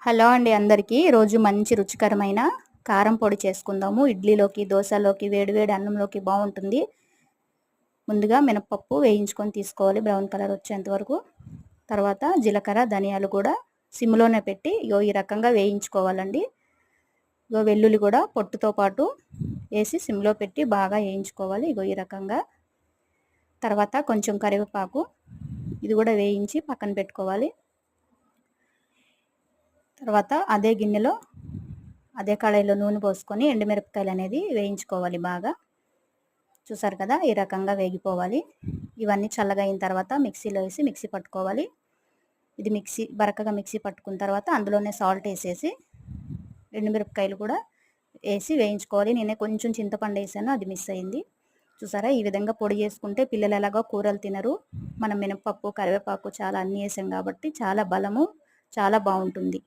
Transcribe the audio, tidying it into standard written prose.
Hello అండి అందరికీ. రోజు మంచి రుచికరమైన కారం పొడి చేసుకుందాము. ఇడ్లీలోకి, దోశలోకి, వేడివేడి అన్నంలోకి బాగుంటుంది. ముందుగా మినపప్పు వేయించుకొని తీసుకోవాలి బ్రౌన్ కలర్ వచ్చేంత వరకు. తర్వాత జీలకర్ర, ధనియాలు కూడా సిమ్లోనే పెట్టి ఈ రకంగా వేయించుకోవాలండి. వెల్లుల్లి కూడా పొట్టుతో పాటు వేసి సిమ్లో పెట్టి బాగా వేయించుకోవాలి. ఈ రకంగా. తర్వాత కొంచెం కరివేపాకు, ఇది కూడా వేయించి పక్కన పెట్టుకోవాలి. తర్వాత అదే గిన్నెలో అదే కడాయిలో నూనె పోసుకొని ఎండుమిరపకాయలు అనేది వేయించుకోవాలి బాగా. చూసారు కదా, ఈ రకంగా వేగిపోవాలి. ఇవన్నీ చల్లగా అయిన తర్వాత మిక్సీలో వేసి మిక్సీ పట్టుకోవాలి. ఇది బరకగా మిక్సీ పట్టుకున్న తర్వాత అందులోనే సాల్ట్ వేసేసి ఎండుమిరపకాయలు కూడా వేసి వేయించుకోవాలి. నేనే కొంచెం చింతపండు వేసాను, అది మిస్ అయింది. చూసారా, ఈ విధంగా పొడి చేసుకుంటే పిల్లలు ఎలాగో కూరలు తినరు. మనం మినపప్పు, కరివేపాకు చాలా అన్నీ వేసాం కాబట్టి చాలా బలము, చాలా బాగుంటుంది.